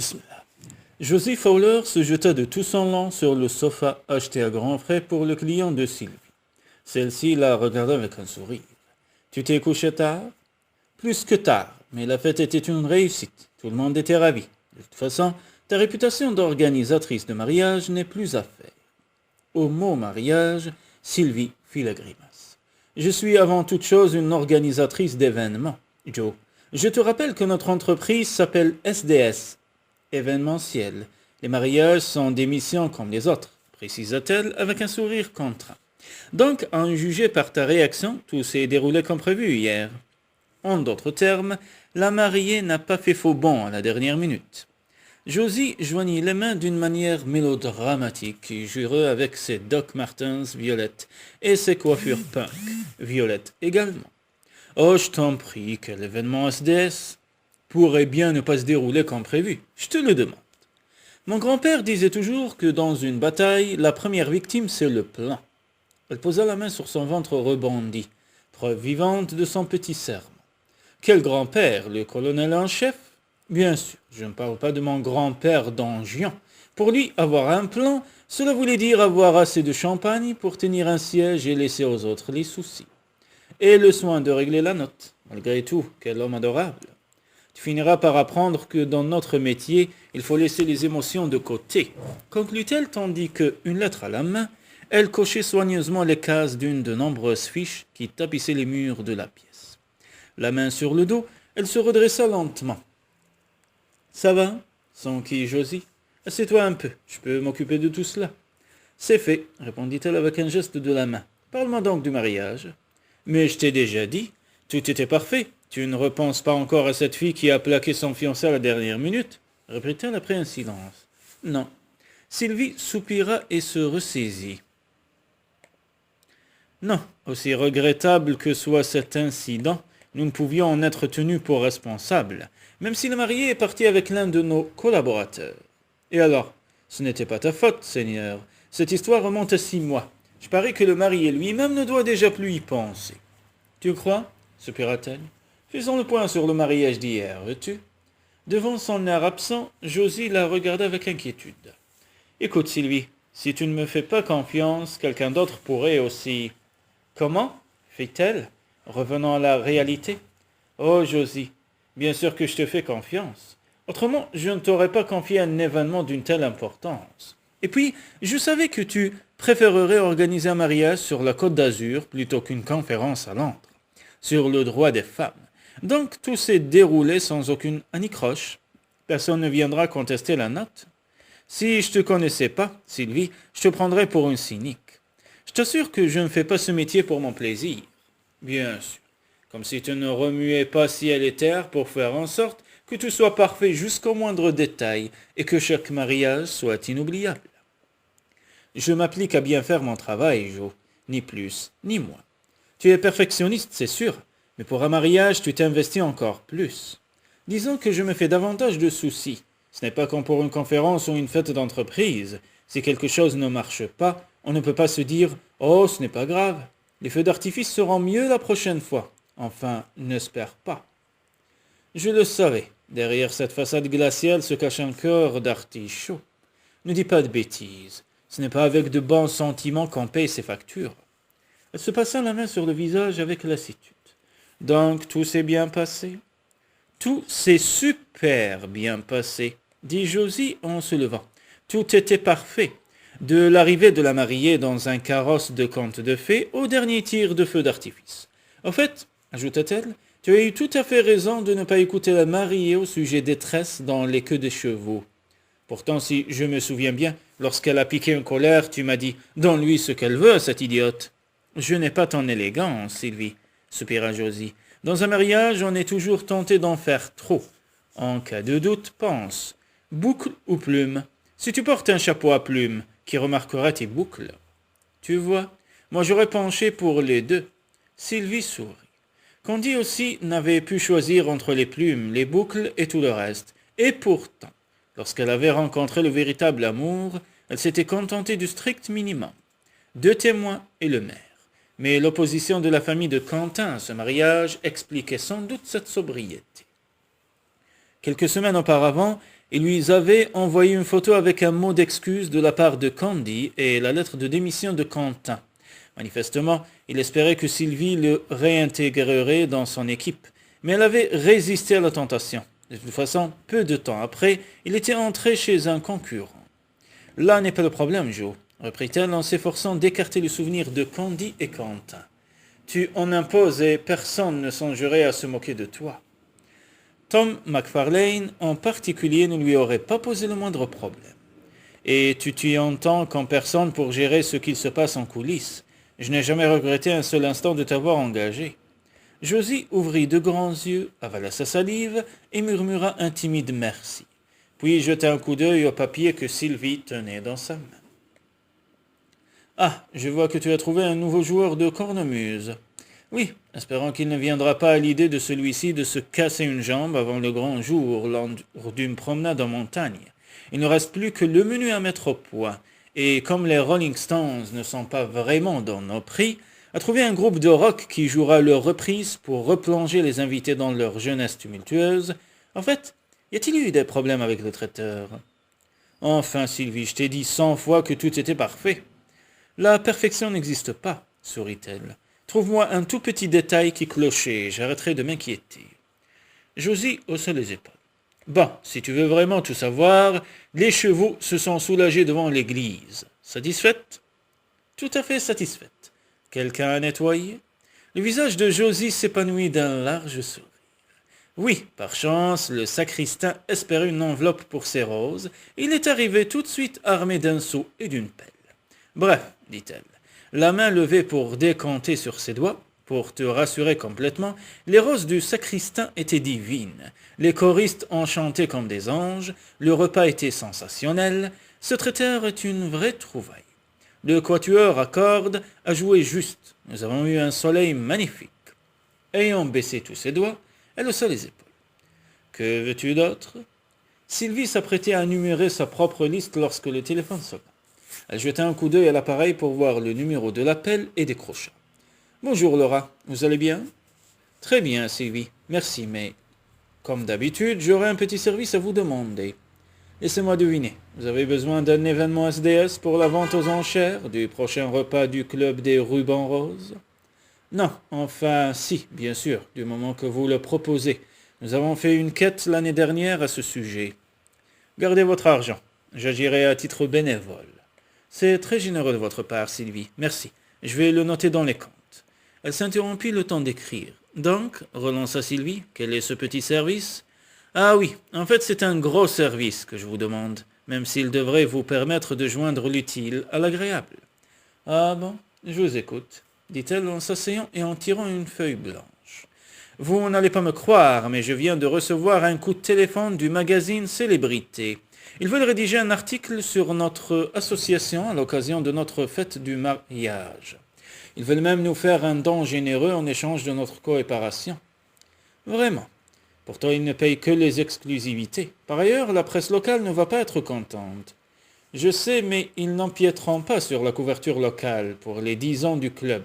Bismillah. Josie Fowler se jeta de tout son long sur le sofa acheté à grands frais pour le client de Sylvie. Celle-ci la regarda avec un sourire. Tu t'es couché tard? Plus que tard, mais la fête était une réussite. Tout le monde était ravi. De toute façon, ta réputation d'organisatrice de mariage n'est plus à faire. Au mot mariage, Sylvie fit la grimace. Je suis avant toute chose une organisatrice d'événements, Joe. Je te rappelle que notre entreprise s'appelle SDS, événementiel. Les mariages sont des missions comme les autres, précisa-t-elle avec un sourire contraint. Donc, à en juger par ta réaction, tout s'est déroulé comme prévu hier. En d'autres termes, la mariée n'a pas fait faux bond à la dernière minute. Josie joignit les mains d'une manière mélodramatique et jura avec ses Doc Martens violettes et ses coiffures punk violettes également. Oh, je t'en prie, quel événement SDS pourrait bien ne pas se dérouler comme prévu, je te le demande. Mon grand-père disait toujours que dans une bataille, la première victime c'est le plan. Elle posa la main sur son ventre rebondi, preuve vivante de son petit serment. Quel grand-père, le colonel en chef? Bien sûr, je ne parle pas de mon grand-père d'Angian. Pour lui, avoir un plan, cela voulait dire avoir assez de champagne pour tenir un siège et laisser aux autres les soucis. Et le soin de régler la note. Malgré tout, quel homme adorable. Tu finiras par apprendre que dans notre métier, il faut laisser les émotions de côté, conclut-elle tandis que, une lettre à la main, elle cochait soigneusement les cases d'une de nombreuses fiches qui tapissaient les murs de la pièce. La main sur le dos, elle se redressa lentement. « Ça va ?» s'enquit Josie. « Assieds-toi un peu, je peux m'occuper de tout cela. »« C'est fait, » répondit-elle avec un geste de la main. « Parle-moi donc du mariage. »« Mais je t'ai déjà dit, tout était parfait. Tu ne repenses pas encore à cette fille qui a plaqué son fiancé à la dernière minute ?» reprit-elle après un silence. « Non. » Sylvie soupira et se ressaisit. « Non, aussi regrettable que soit cet incident, nous ne pouvions en être tenus pour responsables, même si le marié est parti avec l'un de nos collaborateurs. Et alors, ce n'était pas ta faute, Seigneur. Cette histoire remonte à 6 mois. Je parie que le marié lui-même ne doit déjà plus y penser. »« Tu crois ?» soupira-t-elle. « Faisons le point sur le mariage d'hier, veux-tu » Devant son air absent, Josie la regarda avec inquiétude. « Écoute, Sylvie, si tu ne me fais pas confiance, quelqu'un d'autre pourrait aussi... »« Comment ?» fit-elle, revenant à la réalité. « Oh, Josie, bien sûr que je te fais confiance. Autrement, je ne t'aurais pas confié un événement d'une telle importance. Et puis, je savais que tu préférerais organiser un mariage sur la Côte d'Azur plutôt qu'une conférence à Londres, sur le droit des femmes. Donc, tout s'est déroulé sans aucune anicroche. Personne ne viendra contester la note. Si je te connaissais pas, Sylvie, je te prendrais pour une cynique. Je t'assure que je ne fais pas ce métier pour mon plaisir. Bien sûr. Comme si tu ne remuais pas ciel et terre pour faire en sorte que tout soit parfait jusqu'au moindre détail et que chaque mariage soit inoubliable. Je m'applique à bien faire mon travail, Joe, ni plus ni moins. Tu es perfectionniste, c'est sûr, mais pour un mariage, tu t'investis encore plus. Disons que je me fais davantage de soucis. Ce n'est pas comme pour une conférence ou une fête d'entreprise. Si quelque chose ne marche pas, on ne peut pas se dire « Oh, ce n'est pas grave. Les feux d'artifice seront mieux la prochaine fois. » Enfin, n'espère pas. Je le savais. Derrière cette façade glaciale se cache un cœur d'artichaut. Ne dis pas de bêtises. Ce n'est pas avec de bons sentiments qu'on paye ses factures. Elle se passa la main sur le visage avec lassitude. Donc, tout s'est bien passé? Tout s'est super bien passé, dit Josie en se levant. Tout était parfait. De l'arrivée de la mariée dans un carrosse de conte de fées au dernier tir de feu d'artifice. En fait, ajouta-t-elle, tu as eu tout à fait raison de ne pas écouter la mariée au sujet des tresses dans les queues des chevaux. Pourtant, si je me souviens bien, lorsqu'elle a piqué une colère, tu m'as dit « Donne-lui ce qu'elle veut, cette idiote !» Je n'ai pas ton élégance, Sylvie, soupira Josie. Dans un mariage, on est toujours tenté d'en faire trop. En cas de doute, pense. Boucle ou plume? Si tu portes un chapeau à plume, qui remarquera tes boucles? Tu vois, moi j'aurais penché pour les deux. Sylvie sourit. Candy aussi n'avait pu choisir entre les plumes, les boucles et tout le reste. Et pourtant, lorsqu'elle avait rencontré le véritable amour, elle s'était contentée du strict minimum. 2 témoins et le maire. Mais l'opposition de la famille de Quentin à ce mariage expliquait sans doute cette sobriété. Quelques semaines auparavant, Il lui avait envoyé une photo avec un mot d'excuse de la part de Candy et la lettre de démission de Quentin. Manifestement, il espérait que Sylvie le réintégrerait dans son équipe, mais elle avait résisté à la tentation. De toute façon, peu de temps après, il était entré chez un concurrent. Là n'est pas le problème, Joe, reprit-elle en s'efforçant d'écarter le souvenir de Candy et Quentin. Tu en imposes et personne ne songerait à se moquer de toi. Tom McFarlane en particulier ne lui aurait pas posé le moindre problème. Et tu t'y entends qu'en personne pour gérer ce qu'il se passe en coulisses. Je n'ai jamais regretté un seul instant de t'avoir engagé. Josie ouvrit de grands yeux, avala sa salive et murmura un timide merci, puis jeta un coup d'œil au papier que Sylvie tenait dans sa main. « Ah, je vois que tu as trouvé un nouveau joueur de cornemuse. » « Oui, espérant qu'il ne viendra pas à l'idée de celui-ci de se casser une jambe avant le grand jour lors d'une promenade en montagne. Il ne reste plus que le menu à mettre au point, et comme les Rolling Stones ne sont pas vraiment dans nos prix, à trouver un groupe de rock qui jouera leur reprise pour replonger les invités dans leur jeunesse tumultueuse. En fait, y a-t-il eu des problèmes avec le traiteur ? Enfin, Sylvie, je t'ai dit 100 fois que tout était parfait. La perfection n'existe pas, sourit-elle. Trouve-moi un tout petit détail qui clochait, et j'arrêterai de m'inquiéter. Josie haussa les épaules. Bon, si tu veux vraiment tout savoir, les chevaux se sont soulagés devant l'église. Satisfaite ? Tout à fait satisfaite. Quelqu'un a nettoyé ? Le visage de Josie s'épanouit d'un large sourire. Oui, par chance, le sacristain espérait une enveloppe pour ses roses, et il est arrivé tout de suite armé d'un seau et d'une pelle. Bref, dit-elle, la main levée pour décanter sur ses doigts, pour te rassurer complètement, les roses du sacristain étaient divines, les choristes enchantés comme des anges, le repas était sensationnel, ce traiteur est une vraie trouvaille. Le quatuor à cordes a joué juste, nous avons eu un soleil magnifique. Ayant baissé tous ses doigts, elle haussa les épaules. Que veux-tu d'autre ? Sylvie s'apprêtait à énumérer sa propre liste lorsque le téléphone sonna. Elle jeta un coup d'œil à l'appareil pour voir le numéro de l'appel et décrocha. « Bonjour Laura, vous allez bien ?»« Très bien Sylvie, merci, mais comme d'habitude, j'aurai un petit service à vous demander. Laissez-moi deviner, vous avez besoin d'un événement SDS pour la vente aux enchères du prochain repas du club des rubans roses ? Non, enfin si, bien sûr, du moment que vous le proposez. Nous avons fait une quête l'année dernière à ce sujet. Gardez votre argent, j'agirai à titre bénévole. C'est très généreux de votre part, Sylvie. Merci. Je vais le noter dans les comptes. Elle s'interrompit le temps d'écrire. Donc, relança Sylvie, quel est ce petit service ? Ah oui, en fait c'est un gros service que je vous demande, même s'il devrait vous permettre de joindre l'utile à l'agréable. Ah bon, je vous écoute, dit-elle en s'asseyant et en tirant une feuille blanche. Vous n'allez pas me croire, mais je viens de recevoir un coup de téléphone du magazine Célébrité. Ils veulent rédiger un article sur notre association à l'occasion de notre fête du mariage. Ils veulent même nous faire un don généreux en échange de notre coopération. Vraiment. Pourtant, ils ne payent que les exclusivités. Par ailleurs, la presse locale ne va pas être contente. Je sais, mais ils n'empiéteront pas sur la couverture locale pour les 10 ans du club.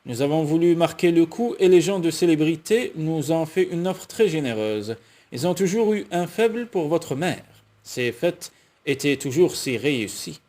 Nous avons voulu marquer le coup et les gens de Célébrité nous ont fait une offre très généreuse. Ils ont toujours eu un faible pour votre mère. Ces fêtes étaient toujours si réussies.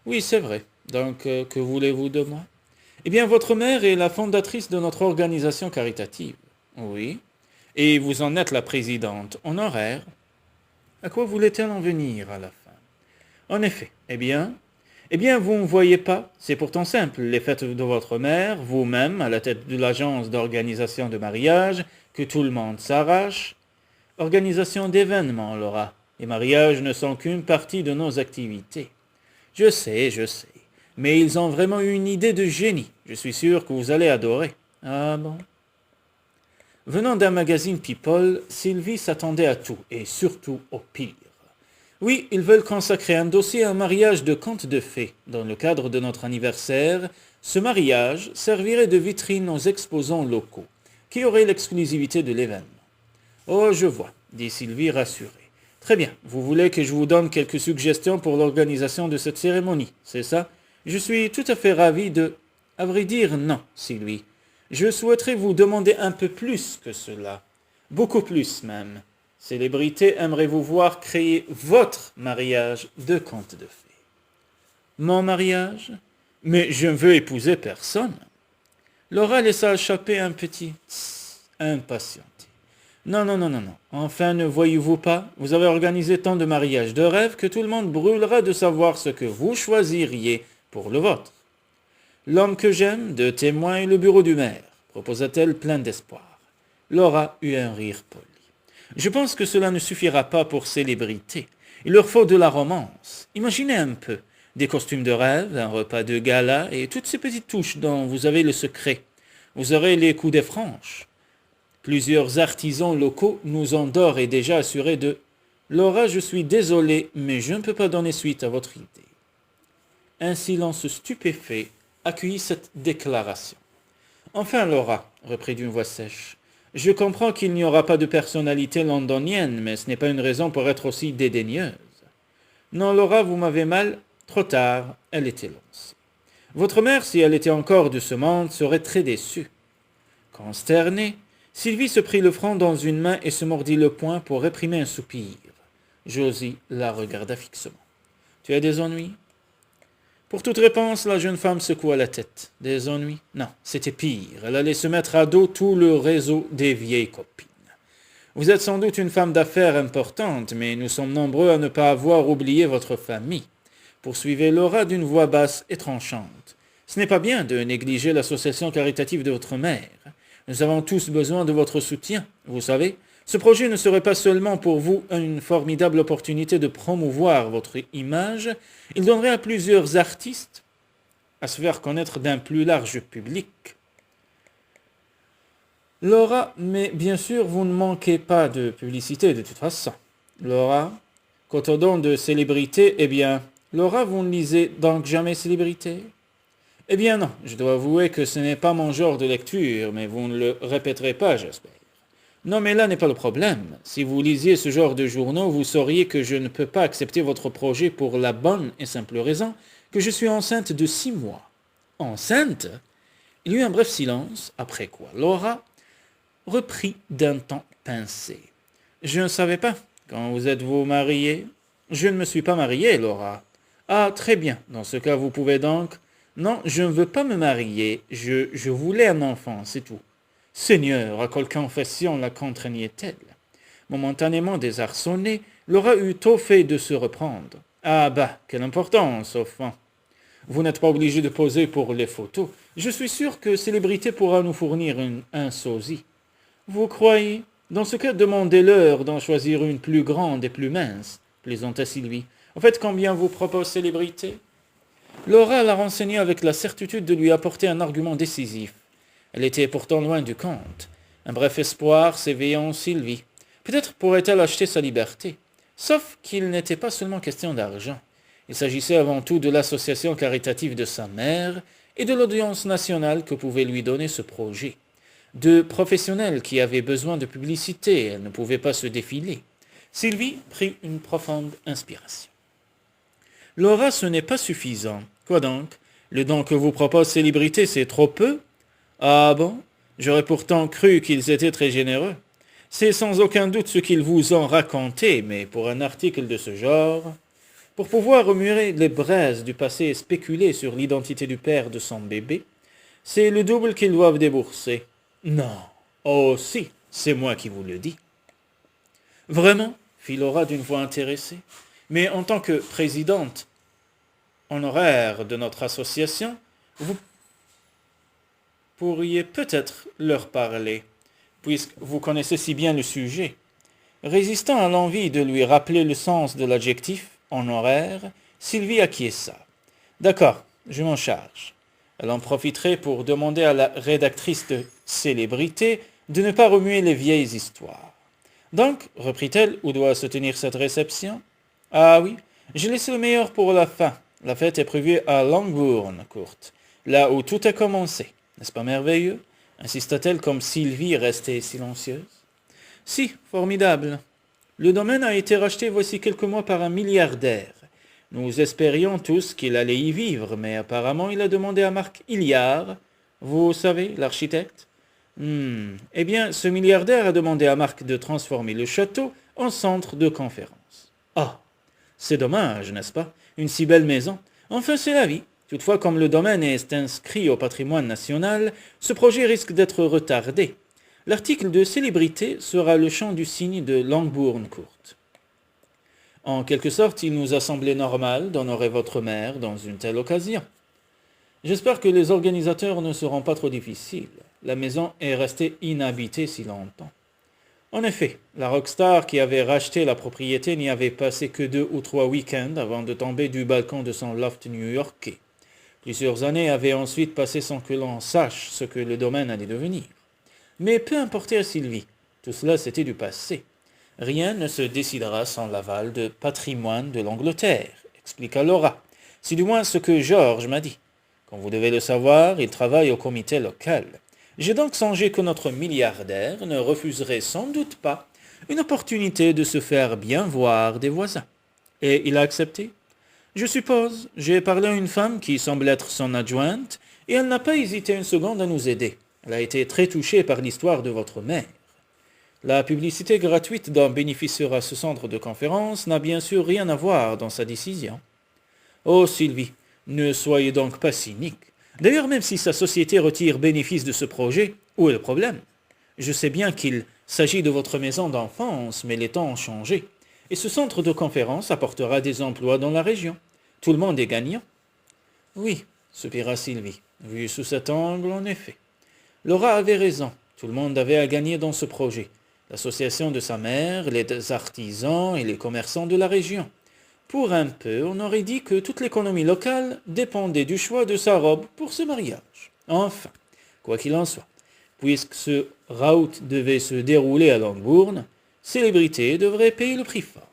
Oui, c'est vrai. Donc, que voulez-vous de moi ? Eh bien, votre mère est la fondatrice de notre organisation caritative. Oui. Et vous en êtes la présidente honoraire. À quoi voulait-elle en venir à la fin ? En effet. Eh bien, vous ne voyez pas, c'est pourtant simple, les fêtes de votre mère, vous-même, à la tête de l'agence d'organisation de mariage, que tout le monde s'arrache. Organisation d'événements, Laura. Les mariages ne sont qu'une partie de nos activités. Je sais. Mais ils ont vraiment eu une idée de génie. Je suis sûr que vous allez adorer. Ah bon ? Venant d'un magazine People, Sylvie s'attendait à tout, et surtout au pire. Oui, ils veulent consacrer un dossier à un mariage de conte de fées. Dans le cadre de notre anniversaire, ce mariage servirait de vitrine aux exposants locaux, qui auraient l'exclusivité de l'événement. Oh, je vois, dit Sylvie rassurée. Très bien, vous voulez que je vous donne quelques suggestions pour l'organisation de cette cérémonie, c'est ça ? Je suis tout à fait ravi de... À vrai dire, non, Sylvie. Je souhaiterais vous demander un peu plus que cela. Beaucoup plus même. Célébrité, aimerez-vous voir créer votre mariage de conte de fées? Mon mariage? Mais je ne veux épouser personne. Laura laissa échapper un petit tss, impatienté. Non, non, non, non, non. Enfin, ne voyez-vous pas, vous avez organisé tant de mariages de rêve que tout le monde brûlera de savoir ce que vous choisiriez pour le vôtre. L'homme que j'aime, deux témoins et le bureau du maire, proposa-t-elle plein d'espoir. Laura eut un rire poli. Je pense que cela ne suffira pas pour célébrité. Il leur faut de la romance. Imaginez un peu. Des costumes de rêve, un repas de gala et toutes ces petites touches dont vous avez le secret. Vous aurez les coups des franches. Plusieurs artisans locaux nous ont d'ores et déjà assuré de « Laura, je suis désolé, mais je ne peux pas donner suite à votre idée. » Un silence stupéfait accueillit cette déclaration. « Enfin, Laura, reprit d'une voix sèche, je comprends qu'il n'y aura pas de personnalité londonienne, mais ce n'est pas une raison pour être aussi dédaigneuse. Non, Laura, vous m'avez mal. Trop tard, elle était lancée. Votre mère, si elle était encore de ce monde, serait très déçue. » Consternée, Sylvie se prit le front dans une main et se mordit le poing pour réprimer un soupir. Josie la regarda fixement. « Tu as des ennuis ?» Pour toute réponse, la jeune femme secoua la tête. Des ennuis? Non, c'était pire. Elle allait se mettre à dos tout le réseau des vieilles copines. Vous êtes sans doute une femme d'affaires importante, mais nous sommes nombreux à ne pas avoir oublié votre famille. Poursuivait Laura d'une voix basse et tranchante. Ce n'est pas bien de négliger l'association caritative de votre mère. Nous avons tous besoin de votre soutien, vous savez. Ce projet ne serait pas seulement pour vous une formidable opportunité de promouvoir votre image, il donnerait à plusieurs artistes à se faire connaître d'un plus large public. Laura, mais bien sûr, vous ne manquez pas de publicité de toute façon. Laura, quant au don de célébrité, eh bien, Laura, vous ne lisez donc jamais Célébrité? Eh bien non, je dois avouer que ce n'est pas mon genre de lecture, mais vous ne le répéterez pas, j'espère. Non, mais là n'est pas le problème. Si vous lisiez ce genre de journaux, vous sauriez que je ne peux pas accepter votre projet pour la bonne et simple raison que je suis enceinte de 6 mois. Enceinte? Il y eut un bref silence, après quoi Laura reprit d'un ton pincé. Je ne savais pas. Quand vous êtes-vous mariée? Je ne me suis pas mariée, Laura. Ah, très bien. Dans ce cas, vous pouvez donc... Non, je ne veux pas me marier. Je voulais un enfant, c'est tout. Seigneur, à quelle confession la contraignait-elle? Momentanément désarçonnée, Laura eut tôt fait de se reprendre. Ah bah, quelle importance, au fond. Vous n'êtes pas obligé de poser pour les photos. Je suis sûr que Célébrité pourra nous fournir un sosie. Vous croyez? Dans ce cas, demandez-leur d'en choisir une plus grande et plus mince, plaisanta Sylvie. En fait, combien vous propose Célébrité? Laura la renseignait avec la certitude de lui apporter un argument décisif. Elle était pourtant loin du compte. Un bref espoir s'éveillait en Sylvie. Peut-être pourrait-elle acheter sa liberté. Sauf qu'il n'était pas seulement question d'argent. Il s'agissait avant tout de l'association caritative de sa mère et de l'audience nationale que pouvait lui donner ce projet. De professionnels qui avaient besoin de publicité, elle ne pouvait pas se défiler. Sylvie prit une profonde inspiration. Laura, ce n'est pas suffisant. Quoi donc? Le don que vous propose Célébrité, c'est trop peu? Ah bon? J'aurais pourtant cru qu'ils étaient très généreux. C'est sans aucun doute ce qu'ils vous ont raconté, mais pour un article de ce genre, pour pouvoir remuer les braises du passé et spéculer sur l'identité du père de son bébé, c'est le double qu'ils doivent débourser. Non. Oh si, c'est moi qui vous le dis. Vraiment? Fit Laura d'une voix intéressée. Mais en tant que présidente honoraire de notre association, vous pourriez peut-être leur parler, puisque vous connaissez si bien le sujet. Résistant à l'envie de lui rappeler le sens de l'adjectif honoraire, Sylvie acquiesça. D'accord, je m'en charge. Elle en profiterait pour demander à la rédactrice de Célébrité de ne pas remuer les vieilles histoires. Donc, reprit-elle, où doit se tenir cette réception? Ah oui, j'ai laissé le meilleur pour la fin. La fête est prévue à Longbourn Court, là où tout a commencé. N'est-ce pas merveilleux? Insista-t-elle comme Sylvie restait silencieuse. Si, formidable. Le domaine a été racheté voici quelques mois par un milliardaire. Nous espérions tous qu'il allait y vivre, mais apparemment il a demandé à Marc Hilliard, vous savez, l'architecte. Eh bien, ce milliardaire a demandé à Marc de transformer le château en centre de conférence. Ah, c'est dommage, n'est-ce pas? Une si belle maison. Enfin, c'est la vie. Toutefois, comme le domaine est inscrit au patrimoine national, ce projet risque d'être retardé. L'article de célébrité sera le chant du cygne de Langbourn Court. En quelque sorte, il nous a semblé normal d'honorer votre mère dans une telle occasion. J'espère que les organisateurs ne seront pas trop difficiles. La maison est restée inhabitée si longtemps. En effet, la rockstar qui avait racheté la propriété n'y avait passé que 2 ou 3 week-ends avant de tomber du balcon de son loft new-yorkais. Plusieurs années avaient ensuite passé sans que l'on sache ce que le domaine allait devenir. Mais peu importait à Sylvie, tout cela c'était du passé. Rien ne se décidera sans l'aval de patrimoine de l'Angleterre, expliqua Laura. C'est du moins ce que George m'a dit. Comme vous devez le savoir, il travaille au comité local. J'ai donc songé que notre milliardaire ne refuserait sans doute pas une opportunité de se faire bien voir des voisins. Et il a accepté? Je suppose. J'ai parlé à une femme qui semble être son adjointe, et elle n'a pas hésité une seconde à nous aider. Elle a été très touchée par l'histoire de votre mère. La publicité gratuite dont bénéficiera ce centre de conférence n'a bien sûr rien à voir dans sa décision. Oh Sylvie, ne soyez donc pas cynique. D'ailleurs, même si sa société retire bénéfice de ce projet, où est le problème? Je sais bien qu'il s'agit de votre maison d'enfance, mais les temps ont changé. Et ce centre de conférence apportera des emplois dans la région. Tout le monde est gagnant. Oui, soupira Sylvie. Vu sous cet angle, en effet. Laura avait raison. Tout le monde avait à gagner dans ce projet. L'association de sa mère, les artisans et les commerçants de la région. Pour un peu, on aurait dit que toute l'économie locale dépendait du choix de sa robe pour ce mariage. Enfin, quoi qu'il en soit, puisque ce raout devait se dérouler à Langbourn, Célébrité devrait payer le prix fort.